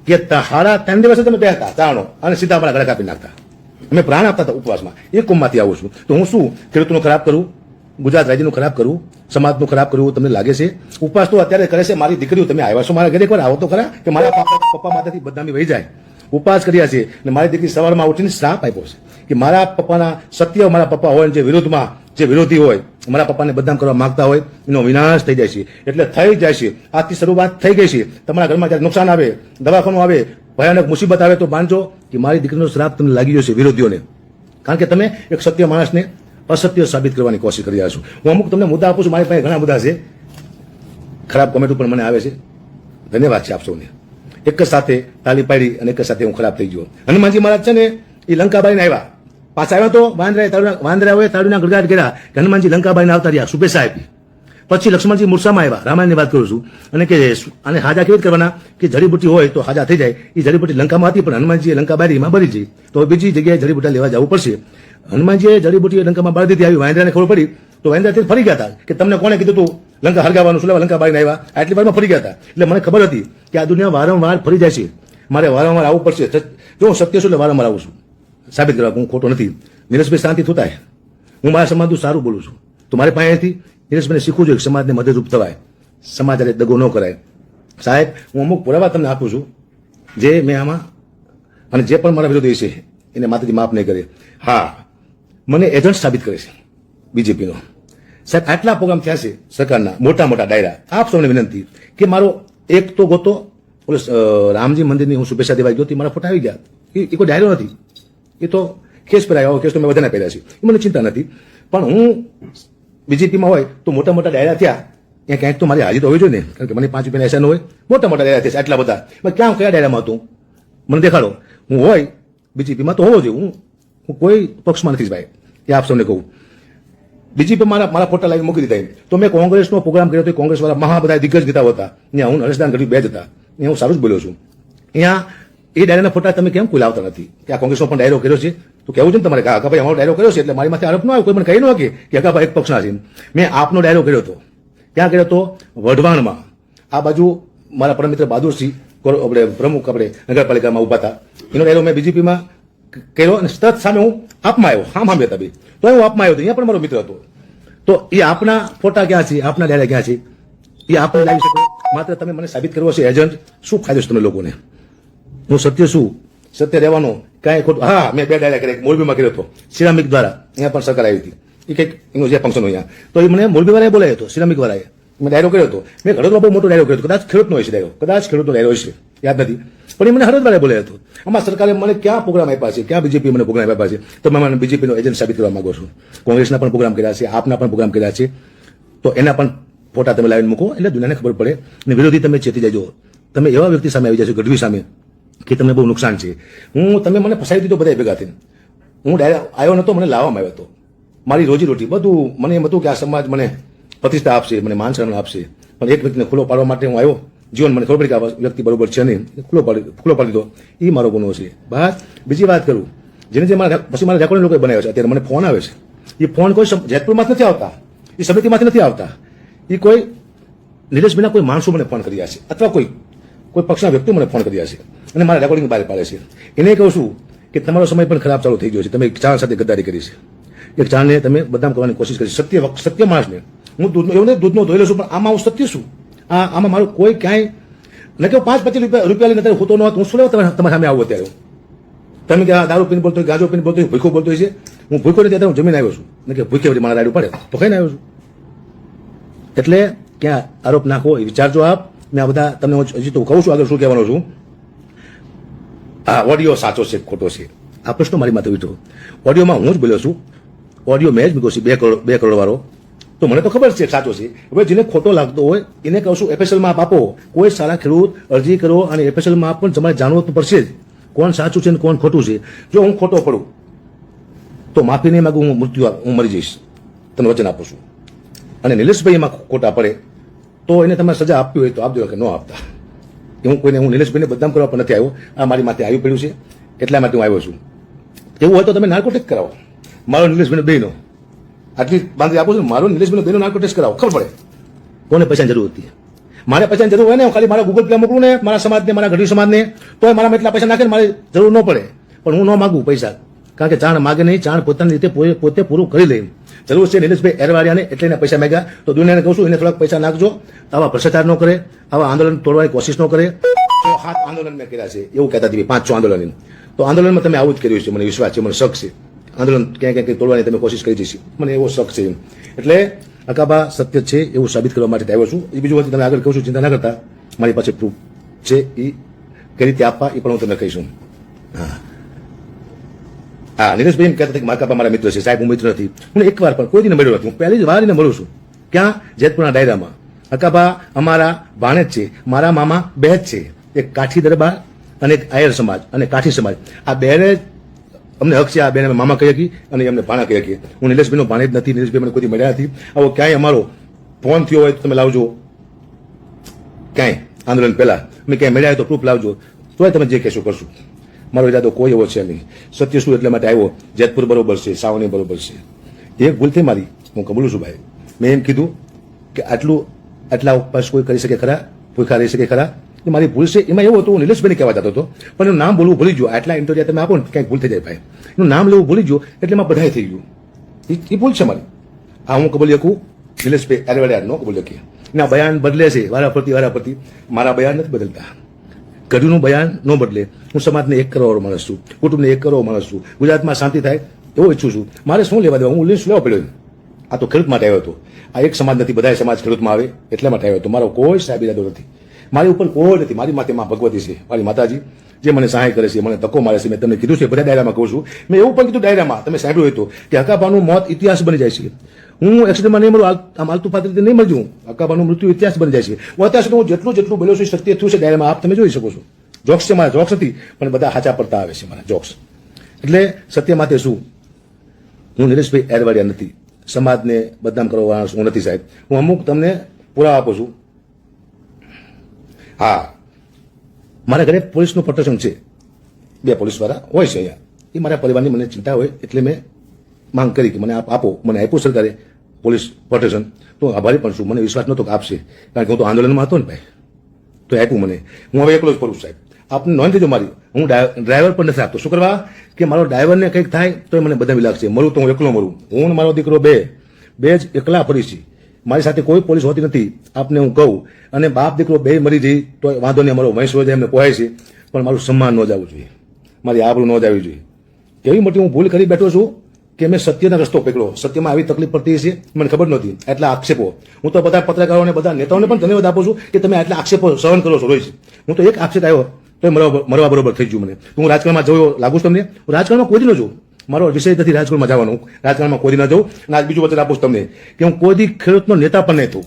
કે 3.5 દિવસ તમે બેસતા ચારણો અને સીધા અમારા ગળા કાપી નાખતા. અમે પ્રાણ આપતા હતા ઉપવાસમાં. એ કુમમાંથી આવું છું તો હું શું ખેડૂતનું ખરાબ કરું, ગુજરાત રાજ્યનું ખરાબ કરું, સમાજનું ખરાબ કરવું તમને લાગે છે? ઉપવાસ તો અત્યારે કરે છે મારી દીકરીઓ. તમે આવ્યા છો મારા ઘરે, એકવાર આવો તો ખરા કે મારા પપ્પા માથેથી બદનામી વહી જાય. ઉપવાસ કર્યા છે અને મારી દીકરી સવારમાં ઉઠીને શ્રાપ આપ્યો છે કે મારા પપ્પાના સત્ય, મારા પપ્પા હોય જે વિરોધમાં જે વિરોધી હોય, મારા પપ્પાને બદનામ કરવા માંગતા હોય, એનો વિનાશ થઈ જાય છે. એટલે થઈ જાય છે. આજથી શરૂઆત થઈ ગઈ છે. તમારા ઘરમાં જ્યારે નુકસાન આવે, દવાખાનું આવે, ભયાનક મુસીબત આવે તો માનજો કે મારી દીકરીનો શ્રાપ તમને લાગી ગયો છે વિરોધીઓને. કારણ કે તમે એક સત્ય માણસને અસત્ય સાબિત કરવાની કોશિશ કરી રહ્યા છો. હું અમુક તમને મુદ્દા આપું છું, મારી પાસે ઘણા મુદ્દા છે. ખરાબ કોમેન્ટો પણ મને આવે છે. ધન્યવાદ છે આપ સૌને. એક જ સાથે તાલી પાડી અને એક જ સાથે હું ખરાબ થઈ ગયો. હનુમાનજી મહારાજ છે ને એ લંકાબાઈને આવ્યા, પાછા આવ્યા તો વાંદરાઓએ તાળીના ગડગાટ કર્યા કે હનુમાનજી લંકાબાઈને આવતા રહ્યા, શુભેચ્છા આપી. પછી લક્ષ્મણજી મૂર્છામાં આવ્યા, રામાયણની વાત કરું છું, અને કે આને હાજા કેવી રીતે કરવાના કે જડીબુટી હોય તો હાજા થઈ જાય. એ જડીબુટી લંકામાં હતી પણ હનુમાનજીએ લંકા બારીમાં બળી જઈ, તો બીજી જગ્યાએ જડીબુટા લેવા જવું પડશે. હનુમાનજીએ જડીબુટી લંકામાં બાળી દીધી. આવી વાંદરાને ખબર પડી તો વાંદરા ફરી ગયા હતા કે તમને કોણે કીધું તું લંકા હરગાવાનું? શું લંકા બારીને આવ્યા? આટલી વારમાં ફરી ગયા હતા. એટલે મને ખબર હતી કે આ દુનિયા વારંવાર ફરી જાય છે, મારે વારંવાર આવવું પડશે. જો હું સત્ય છું એટલે વારંવાર આવું છું સાબિત કરવા, હું ખોટો નથી. નિલેશભાઈ શાંતિ થતા, હું મારા સમાજનું સારું બોલું છું તો મારે પાસેથી નિલેશભાઈને શીખવું જોઈએ કે સમાજને મદદરૂપ થવાય, સમાજ હારે દગો ન કરાય. સાહેબ, હું અમુક પુરાવા તમને આપું છું જે મેં આમાં, અને જે પણ મારા વિરોધી છે એને માતાજી માફ નહીં કરે. હા, મને એજન્ટ સાબિત કરે છે બીજેપીનો. સાહેબ, આટલા પ્રોગ્રામ થયા છે સરકારના, મોટા મોટા ડાયરા. આપ સૌને વિનંતી કે મારો એક તો ગોતો ઓલે રામજી મંદિરની હું શુભેચ્છા દેવા ગયો મારા ફોટા આવી ગયા. એ કોઈ ડાયરો નથી, એ તો કેસ પહેરાયો, કેસ તો મેં બધાને પહેર્યા છે, એ મને ચિંતા નથી. પણ હું બીજેપીમાં હોય તો મોટા મોટા ડાયરા થયા, ત્યાં ક્યાંક તો મારી હાજરી તો હોવી જોઈએ ને, કારણ કે મને 5 રૂપિયાના એસા ન હોય. મોટા મોટા ડાયરા થયા આટલા બધા, ક્યાં કયા ડાયરામાં હતું મને દેખાડો. હું હોય બીજેપીમાં તો હોવો જોઈએ, હું કોઈ પક્ષમાં નથી ભાઈ, એ આપ સૌને કહું. બીજેપી મારા ફોટા લાવી મૂકી દીધા. તો મેં કોંગ્રેસનો પ્રોગ્રામ કર્યો તો કોંગ્રેસ વાળા મહા બધા દિગ્ગજ નેતાઓ હતા, ત્યાં હું નરેશદાન ગઢવી બે જ હતા, અહીંયા હું સારું જ બોલ્યો છું. અહીંયા એ ડાયરાના ફોટા તમે કેમ કોઈ લાવતા નથી કે આ કોંગ્રેસનો પણ ડાયરો કર્યો છે? તો કેવું છે ને તમારે કે ભાઈ અમારો ડાયરો કર્યો છે એટલે મારી માથે આરોપ ન આવે, કોઈ મને કહી ન કે ભાઈ એક પક્ષના છે. મેં આપનો ડાયરો કર્યો હતો, ક્યાં કર્યો હતો? વઢવાણમાં. આ બાજુ મારા પરમ મિત્ર બહાદુરસિંહ આપણે પ્રમુખ આપણે નગરપાલિકામાં ઉભા હતા, એનો ડાયરો મેં બીજેપીમાં કર્યો અને તત સામે હું આપમાં આવ્યો, હા હતા ભાઈ, તો હું આપમાં આવ્યો હતો, અહીંયા પણ મારો મિત્ર હતો. તો એ આપના ફોટા ક્યાં છે, આપના ડાયરા ક્યાં છે? એ આપણે લાવી શકો, માત્ર તમે મને સાબિત કરવો છે એજન્ટ. શું ફાયદો છે તમે લોકોને? હું સત્ય શું, સત્ય રહેવાનો કાંઈ ખોટું. હા, મેં 2 ડાયરા કર્યા, મોરબીમાં કર્યો હતો સિરામિક દ્વારા, અહીંયા પણ સરકાર આવી હતી, એ કંઈક એનું જે ફંક્શન હોય તો એ મને મોરબી વાળાએ બોલાયો હતો, સિરામિક વાળાએ મેં ડાયરો કર્યો હતો. મેં હળવદમાં બહુ મોટો ડાયરો કર્યો હતો, કદાચ ખેડૂતનો હોય છે ડાયરો, કદાચ ખેડૂતનો ડાયરો હશે, યાદ નથી, પણ એ મને હળવદ વાળાએ બોલાયો હતો. આમાં સરકારે મને ક્યાં પ્રોગ્રામ આપ્યા છે, ક્યાં બીજેપી મને પ્રોગ્રામ આપ્યા છે? તમે મને બીજેપીનો એજન્ટ સાબિત કરવા માંગો છો. કોંગ્રેસના પણ પ્રોગ્રામ કર્યા છે, આપના પણ પ્રોગ્રામ કર્યા છે, તો એના પણ ફોટા તમે લાવીને મૂકો એટલે દુનિયાને ખબર પડે. અને વિરોધી તમે ચેતી જજો, તમે એવા વ્યક્તિ સામે આવી જશો ગઢવી સામે કે તમને બહુ નુકસાન છે. તમે મને ફસાવી દીધો બધા ભેગા થઈને. હું ડાયરેક્ટ આવ્યો નતો, મને લાવવામાં આવ્યો હતો. મારી રોજીરોટી બધું મને એમ હતું કે આ સમાજ મને પ્રતિષ્ઠા આપશે, મને માન સન્માન આપશે, પણ એક વ્યક્તિને ખુલ્લો પાડવા માટે હું આવ્યો. જીવન મને ખબર પડી કે આ વ્યક્તિ બરોબર છે નહીં, ખુલ્લો પાડી દીધો, એ મારો ગુનો છે. બસ બીજી વાત કરું, જેને જે પછી મારા રેકોર્ડિંગ લોકો બનાવ્યો છે, અત્યારે મને ફોન આવે છે. એ ફોન કોઈ જેતપુરમાંથી નથી આવતા, એ સમિતિમાંથી નથી આવતા, એ કોઈ નિલેશભાઈના કોઈ માણસો મને ફોન કર્યા છે, અથવા કોઈ પક્ષના વ્યક્તિઓ મને ફોન કર્યા છે અને મારા રેકોર્ડિંગ બહાર પાડે છે. એને કહું છું કે તમારો સમય પણ ખરાબ ચાલુ થઈ ગયો છે, તમે એક ચાર સાથે ગદ્દારી કરી છે, એક ચારને તમે બદનામ કરવાની કોશિશ કરી. સત્ય માણસને હું દૂધનો ધોઈ લઉં છું, પણ આમાં હું સત્ય છું. આમાં મારું કોઈ ક્યાંય ન કે 5-25 રૂપિયા લઈને અત્યારે હોતો ન હતો. હું શું લેવા તમારા સામે આવું અત્યારે? તમે કે દારૂ પીને બોલતો હોય, ગાંજો પીને બોલતો હોય, ભૂખો બોલતો હોય છે. હું ભૂખો નથી, અત્યારે હું જમીન આવ્યો છું ને કે ભૂખે વળી મારા રાડું પડે તો ખાઈને આવ્યો છું. એટલે ક્યાં આરોપ નાખો એ વિચારજો આપ. મેં આ બધા તમને હજી તો કહું છું, આગળ શું કહેવાનો છું. આ ઓડિયો સાચો છે ખોટો છે, આ પ્રશ્ન મારી માથે ઉઠો. ઓડિયોમાં હું જ બોલ્યો છું, ઓડિયો મેં જ મૂક્યો છે 2 કરોડ વાળો, તો મને તો ખબર છે સાચો છે. હવે જેને ખોટો લાગતો હોય એને કહું છું એફએસએલમાં આપ આપો, કોઈ સારા ખેડૂત અરજી કરો અને એફએસએલમાં પણ તમારે જાણવું તો પડશે જ કોણ સાચું છે અને કોણ ખોટું છે. જો હું ખોટો પડું તો માફી નહીં માગું, હું મરી જઈશ, તમને વચન આપું છું. અને નિલેશભાઈ એમાં ખોટા પડે તો એને તમારે સજા આપવી હોય તો આપજો, કે ન આપતા. હું નિલેશભાઈને બદનામ કરવા પણ નથી આવ્યો, આ મારી માથે આવી પડ્યું છે એટલા માટે હું આવ્યો છું. એવું હોય તો તમે નાર્કો ટેસ્ટ કરાવો, મારો નિલેશભાઈનો બેનો આટલી બાંધી આપો છો, મારો નિલેશભાઈનો બેનો નાર્કો ટેસ્ટ કરાવો, ખબર પડે કોને પૈસાની જરૂર હતી. મારે પૈસાની જરૂર હોય ને, ખાલી મારા ગૂગલ પે મોકલું ને મારા સમાજને, મારા ગઢવી સમાજને, તો મારામાં એટલા પૈસા નાખે ને મારી જરૂર ન પડે. પણ હું ન માગું પૈસા, કારણ કે ચાણ માગે નહીં, ચાણ પોતાની રીતે પોતે પૂરું કરી લે. જરૂર છે નિલેશભાઈ એરવાડિયાને એટલે એને પૈસા માગ્યા, તો દુનિયાને કહું છું એને થોડાક પૈસા નાખજો. આવા ભ્રષ્ટાચાર ન કરે, આવા આંદોલન તોડવાની કોશિશ ન કરે. 7 આંદોલન મેં કર્યા છે એવું કહેતા હતી, 5-6 આંદોલન. તો આંદોલનમાં તમે આવું જ કર્યું છે, મને વિશ્વાસ છે, મને શક છે. આંદોલન ક્યાંય તોડવાની તમે કોશિશ કરી છે, મને એવો શક છે. એટલે અકાબા સત્ય છે એવું સાબિત કરવા માટે આવ્યો છું. એ બીજું વાત તમે આગળ કહું છું, ચિંતા ના કરતા, મારી પાસે પ્રૂફ છે. એ કઈ રીતે આપવા એ પણ હું તમને કહીશું. હા, નિલેશભાઈ એમ કહેતા હતા કે મારા મારા મિત્ર છે. સાહેબ, હું મિત્ર નથી, હું એકવાર પણ કોઈ દિન મળ્યો નથી. હું પહેલી જ વાર એને મળું છું. ક્યાં? જેતપુરના ડાયરામાં. અકાબા અમારા ભાણેજ છે, મારા મામા બહેજ છે, એક કાઠી દરબાર અને એક આયર સમાજ અને કાઠી સમાજ. આ બેને અમને હક છે, આ બેને મામા કહી શકીએ અને અમને ભાણા કહી શકીએ. હું નિલેશભાઈનો ભાણેજ નથી, નિલેશભાઈ મને કોઈ મળ્યા નથી. આવો ક્યાંય અમારો ફોન થયો હોય તો તમે લાવજો, ક્યાંય આંદોલન પહેલા મેં ક્યાંય મળ્યા હોય તો પ્રૂફ લાવજો, તોય તમે જે કહેશો કરશું. મારો ઈરાદો કોઈ એવો છે નહીં. સત્ય શું એટલા માટે આવ્યો, જેતપુર બરોબર છે, સાવની બરોબર છે. એક ભૂલ થઈ મારી, હું કબૂલું છું ભાઈ. મેં એમ કીધું કે આટલા ઉપવાસ કોઈ કરી શકે ખરા, ભૂખા રહી શકે ખરા, એ મારી ભૂલ છે. એમાં એવું હતું, હું નિલેશભાઈને કહેવા જતો હતો, પણ એનું નામ બોલવું ભૂલી ગયો. આટલા ઇન્ટરવ્યુ તમે આપો ને ક્યાંક ભૂલ થઈ જાય ભાઈ, એનું નામ લેવું ભૂલી ગયો એટલે એમાં બધાય થઈ ગયું. એ ભૂલ છે મારી. આ હું કબૂલી શકું, નિલેશભાઈ એરવાડિયા ન કબૂલી શકીએ. એના બયાન બદલે છે વારાફરતી, મારા બયાન નથી બદલતા. ગઢવીનું બયાન ન બદલે. હું સમાજને 1 કરોડ માણસ છું, કુટુંબને 1 કરોડ માણસ છું, ગુજરાતમાં શાંતિ થાય એવો ઈચ્છું છું. મારે શું લેવા દેવા, હું લેવા પડ્યો. આ તો ખેડૂત માટે આવ્યો હતો. આ એક સમાજ નથી, બધા સમાજ ખેડૂતમાં આવે એટલા માટે આવ્યો હતો. મારો કોઈ સાહેબ ઈરાદો નથી. મારી ઉપર કોઈ નથી, મારી માથે માં ભગવતી છે, મારી માતાજી જે મને સહાય કરે છે, મને ધક્કો મારે છે. મેં તમને કીધું છે, બધા ડાયરામાં કહું છું, મેં એવું પણ કીધું ડાયરામાં, તમે સાંભળ્યું હતું કે હકાભાનું મોત ઇતિહાસ બની જાય છે. હું એક્સિડન્ટમાં નહીં મળું, આમ આલતુ પાત્ર નહીં મળજું, હકાભાનું મૃત્યુ ઇતિહાસ બની જાય છે. હું અત્યાર સુધી હું જેટલું બોલ્યો છું સત્ય થયું છે ડાયરામાં, આપ તમે જોઈ શકો છો. જોક્સ છે મારા, જોક્સ નથી પણ બધા હાચા પડતા આવે છે મારા જોક્સ. એટલે સત્ય માટે શું, હું નિલેશભાઈ એરવાડિયા નથી, સમાજને બદનામ કરવા હું નથી સાહેબ. હું અમુક તમને પુરાવા આપું છું. હા, મારા ઘરે પોલીસનું પ્રોટેક્શન છે, 2 પોલીસવાળા હોય છે અહીંયા. એ મારા પરિવારની મને ચિંતા હોય એટલે મેં માંગ કરી કે મને આપો. મને આપ્યું સરકારે પોલીસ પ્રોટેક્શન, તો આભારી પણ છું. મને વિશ્વાસ નહોતો કે આપશે, કારણ કે હું તો આંદોલનમાં હતો ને ભાઈ, તો આપ્યું મને. હું હવે એકલો જ ફરું સાહેબ, આપને નોંધ લેજો મારી. હું ડ્રાઈવર પણ નથી આપતો. શું કરવા કે મારો ડ્રાઈવરને કંઈક થાય તો મને બધા લાગશે, મરું તો હું એકલો મરું. હું મારો દીકરો બે જ એકલા ફરી છીએ, મારી સાથે કોઈ પોલીસ હોતી નથી. આપને હું કહું, અને બાપ દીકરો બે મરી જઈ તો વાંધો નહીં, અમારો વંશ હોય એમને પોહાય છે, પણ મારું સન્માન ન જવું જોઈએ, મારી આબરૂ ન જવી જોઈએ. કેવી મોટી હું ભૂલ કરી બેઠો છું કે મેં સત્યના રસ્તો પકડ્યો. સત્યમાં આવી તકલીફ પડતી છે મને ખબર નહોતી. એટલા આક્ષેપો, હું તો બધા પત્રકારોને બધા નેતાઓને પણ ધન્યવાદ આપું છું કે તમે આટલા આક્ષેપો સહન કરો છો. રોજ હું તો એક આક્ષેપ આવ્યો તો મરવા બરોબર થઈ ગયું મને. તો હું રાજકારણમાં જોયો લાગુ છું તમને, હું રાજકારણમાં કોઈ ન જોઉં, મારો વિષય નથી રાજકારણમાં જવાનું, રાજકારણમાં કોઈ ન જવું. અને આજ બીજું વચન આપું છું તમને કે હું કોઈ દી ખેડૂતનો નેતા પણ નહીં થયું,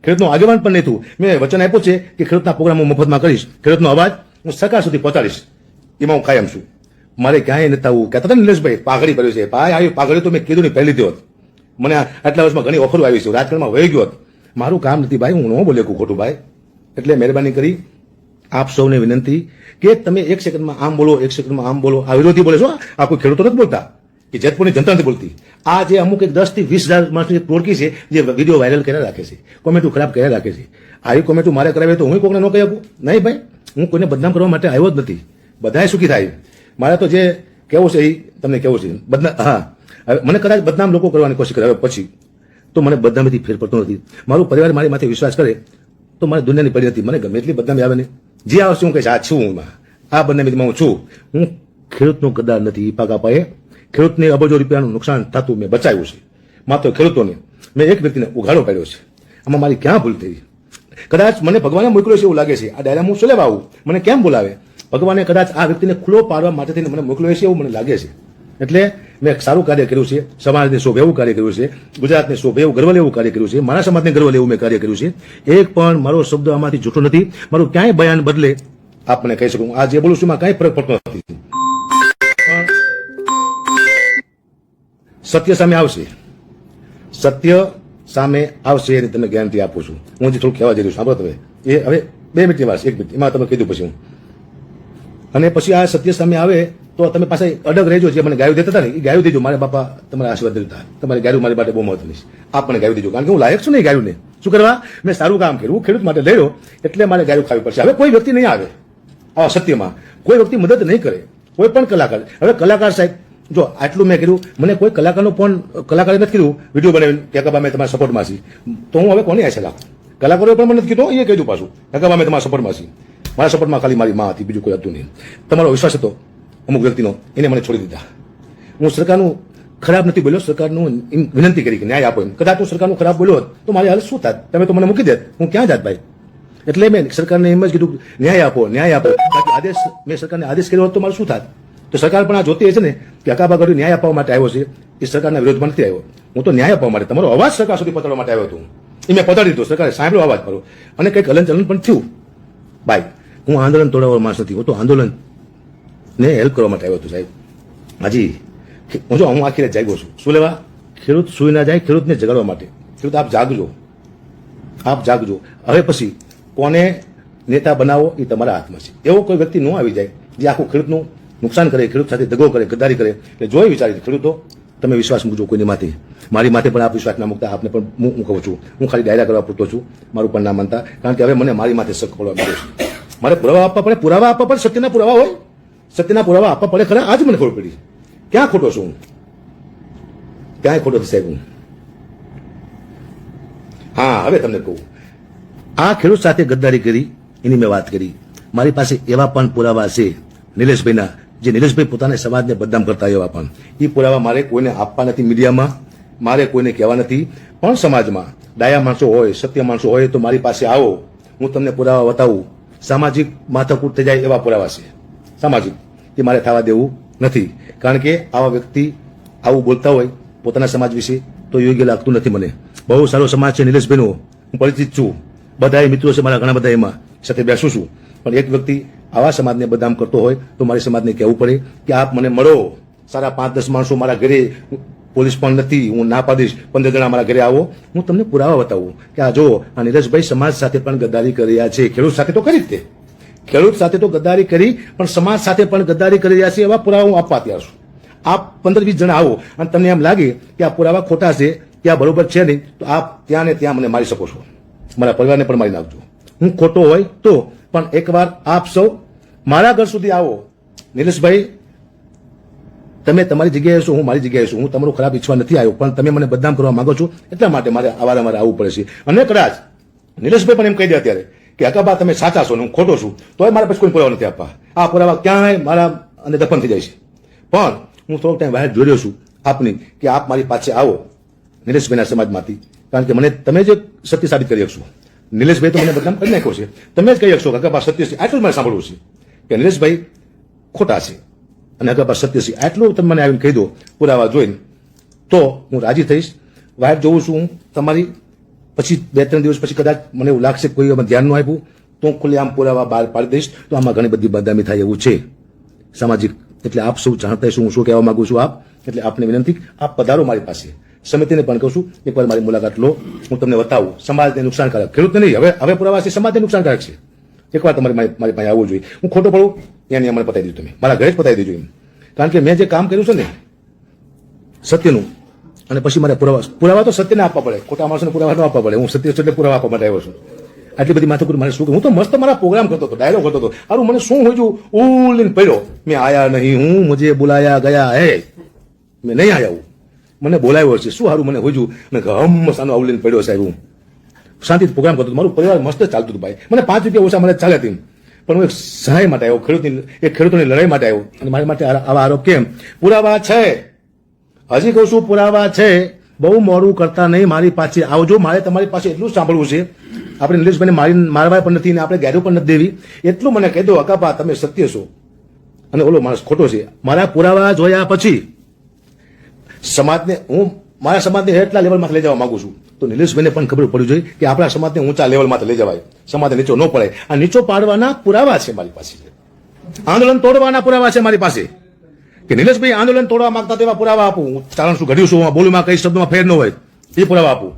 ખેડૂતનો આગેવાન પણ નહીં થયું. મેં વચન આપ્યું છે કે ખેડૂતના પ્રોગ્રામ હું મફતમાં કરીશ, ખેડૂતનો અવાજ હું સરકાર સુધી પહોંચાડીશ, એમાં હું કાયમ છું. મારે ક્યાંય નથી આવું. કહેતા હતા નિલેશભાઈ પાઘડી કર્યું છે, ભાઈ આવી પાઘડી તો મેં કીધું નહીં પહેલી હોત. મને આટલા વર્ષમાં ઘણી ઓફરો આવી છે, રાજકારણમાં વહી ગયો. મારું કામ નથી ભાઈ, હું ન બોલ્યો ખોટું ભાઈ. એટલે મહેરબાની કરી આપ સૌને વિનંતી કે તમે 1 સેકન્ડમાં આમ બોલો, 1 સેકન્ડમાં આમ બોલો. આ વિરોધી બોલે છો, આ કોઈ ખેડૂતો નથી બોલતા, કે જેતપુરની જનતા નથી બોલતી. આ જે અમુક 10 થી 20 હજાર માણસની ટોળકી છે જે વિડીયો વાયરલ કર્યા રાખે છે, કોમેન્ટો ખરાબ કર્યા રાખે છે. આવી કોમેન્ટો મારે કરાવે તો હું કોઈને ન કહી આપું? નહીં ભાઈ, હું કોઈને બદનામ કરવા માટે આવ્યો જ નથી. બધાએ સુખી થાય. મારે તો જે કેવું છે એ તમને કેવું છે. હા, મને કદાચ બદનામ લોકો કરવાની કોશિશ કરે પછી તો મને બદનામીથી ફેર પડતો નથી. મારું પરિવાર મારી માથે વિશ્વાસ કરે તો મારે દુનિયાની પડી નથી. મને ગમે એટલી બદનામી આવે ને, જે આવશે હું કહીશ આ છું, હું આ બદનામીમાં હું છું. હું ખેડૂતનો ગદ્દાર નથી. પાકાપાએ ખેડૂતને અબજો રૂપિયાનું નુકસાન થતું મેં બચાવ્યું છે. માત્ર ખેડૂતોને મેં એક વ્યક્તિને ઉઘાડો પાડ્યો છે. આમાં મારી ક્યાં ભૂલ થઈ? કદાચ મને ભગવાને મોકલ્યો છે એવું લાગે છે. આ ડાયરા હું શું લેવા આવું? મને કેમ બોલાવે? ભગવાને કદાચ આ વ્યક્તિને ખુલ્લો પાડવા માટે થઈને મને મોકલ્યો છે એવું મને લાગે છે. એટલે મેં સારું કાર્ય કર્યું છે, સમાજને શોભે એવું કાર્ય કર્યું છે, ગુજરાતને શોભે એવું ગર્વ લેવું કાર્ય કર્યું છે, મારા સમાજને ગર્વ લેવું મેં કાર્ય કર્યું છે. એક પણ મારો શબ્દ આમાંથી જૂઠો નથી. મારું ક્યાંય બયાન બદલે આપને કહી શકું આ જે બોલું છું એમાં કાંઈ ફરક પડતો નથી. સત્ય સામે આવશે, સત્ય સામે આવશે એની તમને ગેરંટી આપું છું. હું જે થોડું કહેવા જઈ રહ્યું છું સાંભળો તમે. એ હવે 2 મિનિટની વાત છે, 1 મિનિટ એમાં તમે કીધું પછી હું. અને પછી આ સત્ય સામે આવે તો તમે પાછા અડગ રહેજો. જે મને ગાયું દેતા હતા ને એ ગાયું દેજો. મારા બાપા તમારા આશીર્વાદ દેતા, તમારી ગાયું મારી માટે બહુ મહત્વની છે. આપ મને ગાયું દેજો, કારણ કે હું લાયક છું નહીં ગાયું ને. શું કરવા? મેં સારું કામ કર્યું, હું ખેડૂત માટે લડ્યો, એટલે મારે ગાયું ખાવી પડશે. હવે કોઈ વ્યક્તિ નહીં આવે આવા સત્યમાં, કોઈ વ્યક્તિ મદદ નહીં કરે, કોઈ પણ કલાકાર. હવે કલાકાર સાહેબ જો આટલું મેં કર્યું, મને કોઈ કલાકારનો ફોન કલાકારે નથી કીધું વિડીયો બનાવીને કે કાકા મેં તમારા સપોર્ટમાં છીએ, તો હું હવે કોની આશા રાખું? કલાકારોએ પણ મને નથી કીધું, એ કીધું પાછું કાકા મેં તમારા સપોર્ટમાં છીએ. મારા સપોર્ટમાં ખાલી મારી માં હતી, બીજું કોઈ હતું નહીં. તમારો વિશ્વાસ હતો અમુક વ્યક્તિનો, એને મને છોડી દીધા. હું સરકારનું ખરાબ નથી બોલ્યો, સરકારનું વિનંતી કરી કે ન્યાય આપો એમ. કદાચ હું સરકારનું ખરાબ બોલ્યો હોત તો મારી હાલત શું થાત? તમે તો મને મૂકી દેત, હું ક્યાં જાત ભાઈ? એટલે મેં સરકારને એમ જ કીધું ન્યાય આપો, ન્યાય આપો. બાકી આદેશ મેં સરકારને આદેશ કર્યો હોત તો મારું શું થાત? તો સરકાર પણ આ જોતી છે ને કે અકાબા ગઢવી ન્યાય આપવા માટે આવ્યો છે, એ સરકારના વિરોધમાં નથી આવ્યો. હું તો ન્યાય આપવા માટે, તમારો અવાજ સરકાર સુધી પહોંચાડવા માટે આવ્યો હતો. એ મેં પહોંચાડી દીધો, સરકારે સાંભળ્યો અવાજ મારો, અને કંઈક હલનચલન પણ થયું. ભાઈ હું આંદોલન તોડાવવાનો માણસ નથી, હું તો આંદોલન ને હેલ્પ કરવા માટે આવ્યો હતો સાહેબ. હાજી હું આખી રાત જાગ્યો છું. શું લેવા? ખેડૂત સુઈ ના જાય, ખેડૂતને જગાડવા માટે. ખેડૂત આપ જાગજો, આપ જાગજો. હવે પછી કોને નેતા બનાવો એ તમારા હાથમાં છે. એવો કોઈ વ્યક્તિ ન આવી જાય જે આખું ખેડૂતનું નુકસાન કરે, ખેડૂત સાથે દગો કરે, ગદ્દારી કરે. એટલે જોઈ વિચારી ખેડૂતો તમે વિશ્વાસ મૂકજો કોઈની માથે. મારી માથે પણ આપ વિશ્વાસ ના મૂકતા. આપને પણ હું કહું છું, હું ખાલી ડાયરા કરવા પૂરતો છું, મારું પણ ના માનતા. કારણ કે હવે મને મારી માથે શક પડવા માંડ્યો છે. મારે પુરાવા આપવા પડે, પુરાવા આપવા પડે, સત્યના પુરાવા હોય, સત્યના પુરાવા આપવા પડે ખરા. આજ મને ખબર પડી ક્યાં ખોટો છું હું, ક્યાંય ખોટો સાહેબ હું. હા હવે તમને કહું, આ ખેડૂત સાથે ગદ્દારી કરી એની મેં વાત કરી. મારી પાસે એવા પણ પુરાવા છે નિલેશભાઈના, જે નિલેશભાઈ પોતાના સમાજને બદનામ કરતા એવા પણ. એ પુરાવા મારે કોઈને આપવા નથી મીડિયામાં, મારે કોઈને કહેવા નથી. પણ સમાજમાં ડાયા માણસો હોય, સત્ય માણસો હોય તો મારી પાસે આવો. હું તમને પુરાવા બતાવું, સામાજિક માથાકૂટ થઈ જાય એવા પુરાવા છે. સામાજિક એ મારે થવા દેવું નથી, કારણ કે આવા વ્યક્તિ આવું બોલતા હોય પોતાના સમાજ વિશે તો યોગ્ય લાગતું નથી મને. બહુ સારો સમાજ છે નિલેશભાઈનો, હું પરિચિત છું, બધા મિત્રો છે મારા ઘણા બધા, એમાં સાથે બેસું છું. પણ એક વ્યક્તિ આવા સમાજને બદનામ કરતો હોય તો મારી સમાજને કહેવું પડે કે આપ મને મળો. સારા 5-10 માણસો મારા ઘરે, પોલીસ પણ નથી, હું ના પાડીશ, 15 જણા મારા ઘરે આવો, હું તમને પુરાવા બતાવું કે આ જો આ નીરજભાઈ સમાજ સાથે પણ ગદ્દારી કરી રહ્યા છે. ખેડૂત સાથે તો કરી જ તે, ખેડૂત સાથે તો ગદ્દારી કરી, પણ સમાજ સાથે પણ ગદ્દારી કરી રહ્યા છે એવા પુરાવા હું આપવા તૈયાર છું. આપ 15-20 જણા આવો અને તમને એમ લાગે કે આ પુરાવા ખોટા છે કે આ બરોબર છે નહીં, તો આપ ત્યાં ને ત્યાં મને મારી શકો છો, મારા પરિવારને પણ મારી નાખજો. હું ખોટો હોય તો પણ એકવાર આપ સૌ મારા ઘર સુધી આવો. નિલેશભાઈ, તમે તમારી જગ્યાએ છો, હું મારી જગ્યાએ છું. હું તમારું ખરાબ ઈચ્છવા નથી આવ્યો, પણ તમે મને બદનામ કરવા માંગો છો એટલા માટે મારે અવારનવાર આવવું પડે છે. અને કદાચ નિલેશભાઈ પણ એમ કહી દે અત્યારે કે અકાબા તમે સાચા છો ને હું ખોટો છું, તો મારે પછી કોઈ પુરાવા નથી આપવા. આ પુરાવા ક્યાંય મારા અને દફન થઈ જાય છે. પણ હું થોડોક ટાઈમ બહાર જોઈ રહ્યો છું આપની, કે આપ મારી પાસે આવો નિલેશભાઈના સમાજમાંથી, કારણ કે મને તમે જે સત્ય સાબિત કરી શકશો. નિલેશભાઈ તો મને બદનામ કરી નાખ્યો છે, તમે જ કહી શકશો કે અકાબા સત્ય છે. આટલું જ મારે સાંભળવું છે કે નિલેશભાઈ ખોટા છે અને અકાબા સત્ય છે. આટલું તમે મને આવીને કહી દો પુરાવા જોઈને, તો હું રાજી થઈશ. બહાર જોઉં છું હું તમારી, પછી 2-3 દિવસ પછી કદાચ મને એવું લાગશે કોઈ અમે ધ્યાન ન આપ્યું તો હું ખુલ્લે આમ પુરાવા બહાર પાડી દઈશ. તો આમાં ઘણી બધી બદનામી થાય એવું છે સામાજિક. એટલે આપ સૌ જાણતા હશો હું શું કહેવા માંગુ છું. આપ એટલે આપને વિનંતી, આપ પધારો મારી પાસે. સમિતિને પણ કહું છું એકવાર મારી મુલાકાત લો, હું તમને બતાવું. સમાજને નુકસાનકારક, ખેડૂતને નહીં, હવે પુરાવા છે સમાજને નુકસાનકારક છે. એકવાર તમારે મારી પાસે આવવું જોઈએ. હું ખોટો પડું એની અમને પતાવી દીધું, તમે મારા ઘરે જ પતાવી દીધું એમ, કારણ કે મેં જે કામ કર્યું છે ને સત્યનું, અને પછી મારે પુરાવા તો સત્યને આપવા પડે, ખોટા માણસોને પુરાવા ન આપવા પડે. હું સત્ય એટલે પુરાવા આપવા માટે આવ્યો છું. આટલી બધી માથાકૂટ મારે શું? હું તો મસ્ત મારા પ્રોગ્રામ કરતો હતો, ડાયલોગ કરતો હતો. સારું મને શું હોય ઉલીને પડ્યો, મેં આયા નહીં હું, મુજે બુલાયા ગયા હે, મેં નહીં આયા હું, મને બોલાવ્યો છે. શું સારું મને હોજું ને હમ સાનો ઉલીને પડ્યો સાહેબ. હું શાંતિથી પ્રોગ્રામ કરતો હતો, મારું પરિવાર મસ્ત ચાલતું હતું ભાઈ. મને 5 રૂપિયા ઓછા મને ચાલે હતી, પણ હું એક સહાય માટે આવ્યો, ખેડૂતોની લડાઈ માટે આવ્યો. અને મારી માટે આવા આરોપ કેમ? પુરાવા છે, હજી કહું છું પુરાવા છે. બહુ મોડું કરતા નહીં, મારી પાસે આવજો. મારે તમારી પાસે એટલું જ સાંભળવું છે, આપણે નિલેશભાઈને મારવા પણ નથી ને આપણે ગેરું પણ નથી દેવી. એટલું મને કહી દો અકાબા તમે સત્ય છો અને ઓલો માણસ ખોટો છે. મારા પુરાવા જોયા પછી સમાજને, હું મારા સમાજને એટલા લેવલમાંથી લઈ જવા માંગુ છું, તો નિલેશભાઈને પણ ખબર પડવી જોઈએ કે આપણા સમાજને ઊંચા લેવલમાંથી લઈ જવાય, સમાજને નીચો ન પડે. આ નીચો પાડવાના પુરાવા છે મારી પાસે, આંદોલન તોડવાના પુરાવા છે મારી પાસે. કે નિલેશભાઈ આંદોલન તોડવા માંગતા તેવા પુરાવા આપું. ચારણ શું ઘડ્યું છું, બોલીમાં કઈ શબ્દમાં ફેર ન હોય એ પુરાવા આપું.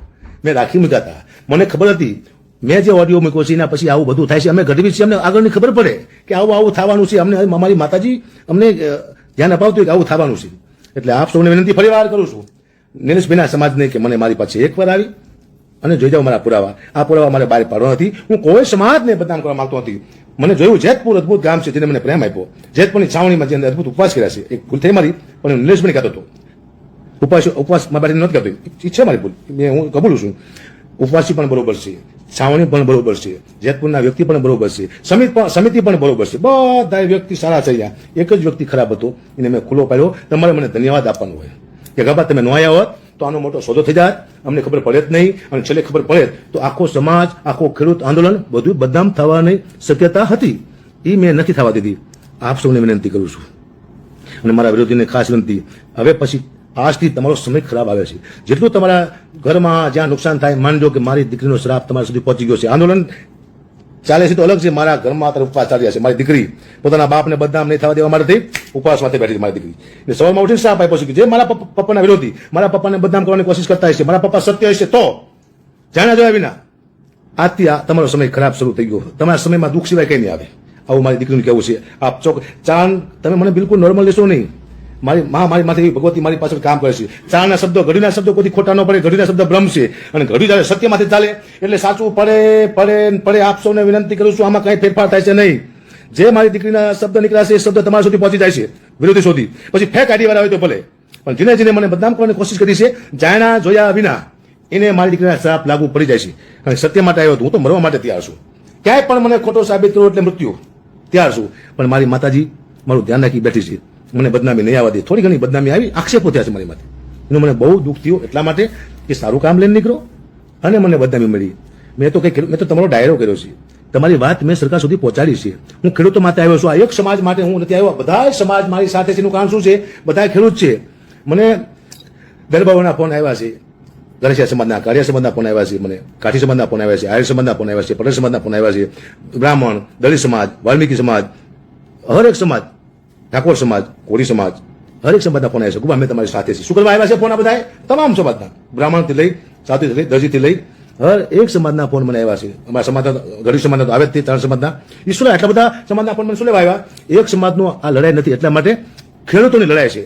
મેં રાખી મૂક્યા હતા, મને ખબર હતી. મેં જે ઓડિયો મૂક્યો છે એના પછી આવું બધું થાય છે. અમે ગઢવી છીએ, અમને આગળની ખબર પડે કે આવું થવાનું છે. અમને અમારી માતાજી અમને ધ્યાન અપાવતું હોય કે આવું થવાનું છે. એટલે આપ સૌને વિનંતી ફરી વાર કરું છું, નિલેશભાઈના સમાજને, કે મને મારી પાસે એકવાર આવી અને જોઈ જાઓ મારા પુરાવા. આ પુરાવા મારે બહાર પાડવા નથી. હું કોઈ સમાજને બદનામ કરવા માંગતો નથી. મને જોયું જેતપુર અદભુત ગામ છે જેને મને પ્રેમ આપ્યો. જેતપુરની છાવણીમાં જે અદભુત ઉપવાસ કર્યા છે, એક ભૂલ થઈ મારી, પણ હું નિલેશભાઈને કહેતો હતો ઉપવાસ મારી પાસે નથી કરતો, ઈચ્છા મારી ભૂલ, હું કબૂલું છું. ઉપવાસી પણ બરોબર છે, છાવણી પણ બરોબર છે, જેતપુરના વ્યક્તિ પણ બરોબર છે, સમિતિ પણ બરોબર છે, બધા વ્યક્તિ સારા છે. એક જ વ્યક્તિ ખરાબ હતો, એને મેં ખુલ્લો પાડ્યો. તમારે મને ધન્યવાદ આપવાનું હોય કે ગભા તમે ન આવ્યા હોત તો આનો મોટો સોદો થઈ જાય, અમને ખબર પડે જ નહીં. અને છેલ્લે ખબર પડે તો આખો સમાજ, આખો ખેડૂત આંદોલન બધું બદનામ થવાની શક્યતા હતી. એ મેં નથી થવા દીધી. આપ સૌને વિનંતી કરું છું, અને મારા વિરોધીને ખાસ વિનંતી, હવે પછી આજથી તમારો સમય ખરાબ આવે છે. જેટલું તમારા ઘરમાં જ્યાં નુકસાન થાય, માનજો કે મારી દીકરીનો શ્રાપ તમારા સુધી પહોંચી ગયો છે. આંદોલન ચાલે છે તો અલગ છે, મારા ઘરમાં અત્યારે ઉપવાસ ચાલી રહ્યા છે. મારી દીકરી પોતાના બાપને બદનામ નહીં થવા દેવા માટે ઉપવાસ માટે બેઠી મારી દીકરી. એટલે સવારમાં ઉઠીને શ્રાપ આપ્યો છે કે જે મારા પપ્પાના વિરોધી મારા પપ્પાને બદનામ કરવાની કોશિશ કરતા હશે, મારા પપ્પા સત્ય હશે તો જાણ્યા જોયા વિના. આજથી આ તમારો સમય ખરાબ શરૂ થઈ ગયો. તમારા સમયમાં દુઃખ સિવાય કંઈ નહીં આવે. આવું મારી દીકરીનું કહેવું છે. આપ ચોક ચાણ તમે મને બિલકુલ નોર્મલ લેશો નહીં. મારી મારી માથે ભગવતી મારી પાછળ કામ કરે છે. ચારના શબ્દો, ઘડીના શબ્દો કોઈ ખોટા ન પડે. ઘડીના શબ્દ બ્રહ્મ છે, અને ઘડી જ્યારે સત્યમાંથી ચાલે એટલે સાચું પડે. આપ સૌને વિનંતી કરું છું, આમાં કઈ ફેરફાર થાય છે નહીં. જે મારી દીકરીના શબ્દ નીકળ્યા છે એ શબ્દ તમારા સુધી પહોંચી જાય છે, વિરોધી સુધી. પછી ફેક આઈડી વાળા હોય તો ભલે, પણ જેને મને બદનામ કરવાની કોશિશ કરી છે જાણ્યા જોયા વિના, એને મારી દીકરીના શ્રાપ લાગુ પડી જાય છે. અને સત્ય માટે આવ્યો હતો, હું તો મરવા માટે તૈયાર છું. ક્યાંય પણ મને ખોટો સાબિત કરો એટલે મૃત્યુ તૈયાર છું. પણ મારી માતાજી મારું ધ્યાન રાખી બેઠી છે, મને બદનામી નહીં આવવા દે. થોડી ઘણી બદનામી આવી, આક્ષેપો થયા છે મારી માટે, એનું મને બહુ દુઃખ થયું. એટલા માટે કે સારું કામ લઈને નીકળો અને મને બદનામી મળી. મેં તો તમારો ડાયરો કર્યો છે. તમારી વાત મેં સરકાર સુધી પહોંચાડી છે. હું ખેડૂતો માટે આવ્યો છું. આ એક સમાજ માટે હું નથી આવ્યો. બધા સમાજ મારી સાથે છે. એનું કારણ શું છે? બધા ખેડૂત છે. મને દરબારોના ફોન આવ્યા છે, ગણેશિયા સમાજના, કાર્ય સમાજના ફોન આવ્યા છે, મને કાઠી સમાજના ફોન આવ્યા છે, આર્ય સમાજના ફોન આવ્યા છે, પટેલ સમાજના ફોન આવ્યા છે, બ્રાહ્મણ, દલિત સમાજ, વાલ્મીકી સમાજ, હરેક સમાજ, ઠાકોર સમાજ, કોળી સમાજ, હરેક સમાજના ફોન આવ્યા છે. ખૂબ અમે તમારી સાથે છીએ. શું કરવા આવ્યા છે ફોન? આ બધા તમામ સમાજના, બ્રાહ્મણથી લઈ, સાધુથી લઈ, દરજીથી લઈ હર એક સમાજના ફોન મને આવ્યા છે. અમારા સમાજના, ગરીબ સમાજના તો આવે જ તે, ત્રણ સમાજના, ઈશ્વર આટલા બધા સમાજના ફોન મને શું લેવા આવ્યા? એક સમાજનો આ લડાઈ નથી, એટલા માટે ખેડૂતોની લડાઈ છે.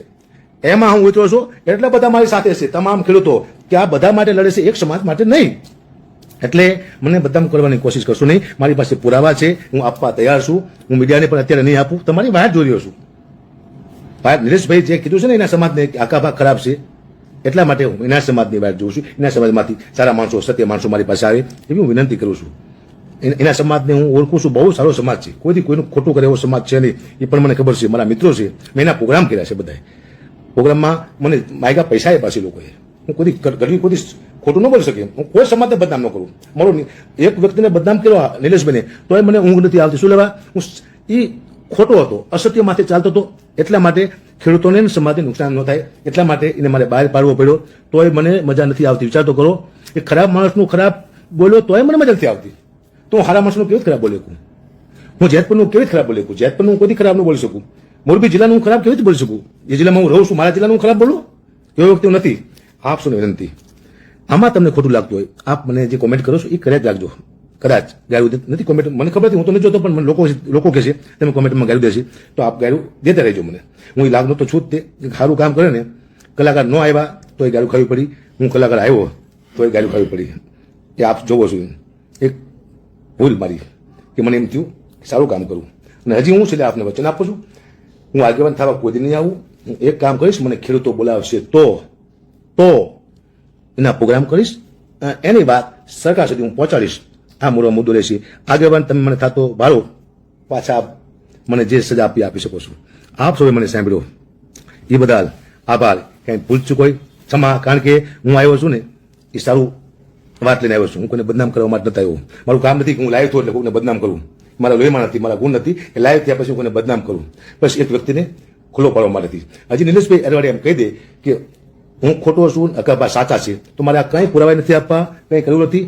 એમાં હું ઉતરો છું, એટલા બધા મારી સાથે છે તમામ ખેડૂતો, કે આ બધા માટે લડે છે, એક સમાજ માટે નહીં. એટલે મને બદનામ કરવાની કોશિશ કરશો નહીં. મારી પાસે પુરાવા છે, હું આપવા તૈયાર છું. હું મીડિયાને પણ અત્યારે નહીં આપું. તમારી વાત જોઈ રહ્યો છું. ભાઈ નિલેશભાઈ જે કીધું છે ને, એના સમાજને આખા ભાગ ખરાબ છે, એટલા માટે હું એના સમાજની વાત જોઉં છું. એના સમાજમાંથી સારા માણસો, સત્ય માણસો મારી પાસે આવે એવી હું વિનંતી કરું છું. એના સમાજને હું ઓળખું છું. બહુ સારો સમાજ છે. કોઈથી કોઈનું ખોટું કરે એવો સમાજ છે નહીં. એ પણ મને ખબર છે. મારા મિત્રો છે. મેં એના પ્રોગ્રામ કર્યા છે. બધા પ્રોગ્રામમાં મને માયગા પૈસા આપ્યા છે લોકોએ. હું કોઈ ગરીબ કોઈ ખોટું ન બોલી શકે. હું કોઈ સમાજને બદનામ ન કરું. મારો એક વ્યક્તિને બદનામ કર્યો નિલેશભાઈને, તોય મને ઊંઘ નથી આવતી. શું લેવા? હું એ ખોટો હતો, અસત્ય માથે ચાલતો હતો. એટલા માટે ખેડૂતોને સમાજને નુકસાન ન થાય એટલા માટે એને મારે બહાર પાડવો પડ્યો. તોય મને મજા નથી આવતી. વિચાર તો કરો, એ ખરાબ માણસનું ખરાબ બોલ્યો તોય મને મજા નથી આવતી. તો હું સારા માણસનું કેવી ખરાબ બોલી શકું? હું જેતપુરનું કેવી ખરાબ બોલી શકું? જેતપુરનું હું કોઈ ખરાબ ન બોલી શકું. મોરબી જિલ્લાનું હું ખરાબ કેવી રીતે બોલી શકું? જે જિલ્લામાં હું રહું છું, મારા જિલ્લાનું ખરાબ બોલું? એવો વ્યક્તિ નથી. આપ શું વિનંતી, આમાં તમને ખોટું લાગતું હોય, આપ મને જે કોમેન્ટ કરો છો એ કરેક્ટ રાખજો. કદાચ ગાયું નથી કોમેન્ટ, મને ખબર હતી, હું તો નથી જોતો, પણ મને લોકો કહે છે તમે કોમેન્ટમાં ગાયું દેશે, તો આપ ગાયું દેતા રહેજો મને. હું એ લાગનો તો છું જ તે. સારું કામ કરે ને, કલાકાર ન આવ્યા તો એ ગાયું ખાવી પડી, હું કલાકાર આવ્યો તો એ ગાયું ખાવી પડી. એ આપ જોવો છો. એક ભૂલ મારી કે મને એમ થયું સારું કામ કરું, અને હજી હું છેલ્લે આપને વચન આપું છું, હું આગેવાન થવા કોઈ દી નહીં આવું. હું એક કામ કરીશ, મને ખેડૂતો બોલાવશે તો એના પ્રોગ્રામ કરીશ, એની વાત સરકાર સુધી હું પહોંચાડીશ. આ મોરો મુદ્દો રહેશે. આગેવાન તમે મને થતો ભાળો, પાછા મને જે સજા આપી શકો છો. આપ સૌએ મને સાંભળ્યો એ બદલ આભાર. કંઈ ભૂલ ચૂક હોય ક્ષમા, કારણ કે હું આવ્યો છું ને એ સારું વાત લઈને આવ્યો છું. હું કોઈને બદનામ કરવા માટે નથી આવ્યો. મારું કામ નથી કે હું લાઈવ થયો એટલે કોઈને બદનામ કરું. મારા લોહીમાં નથી, મારા ગુણ નથી કે લાઈવ થયા પછી હું કોઈને બદનામ કરું. બસ એક વ્યક્તિને ખુલ્લો પાડવા માટે નથી. હજી નિલેશભાઈ અરવાડિયા એમ કહી દે કે હું ખોટો છું, અકાબા સાચા છે, તો મારે આ કંઈ પુરાવા નથી આપવા, કંઈ કર્યું નથી.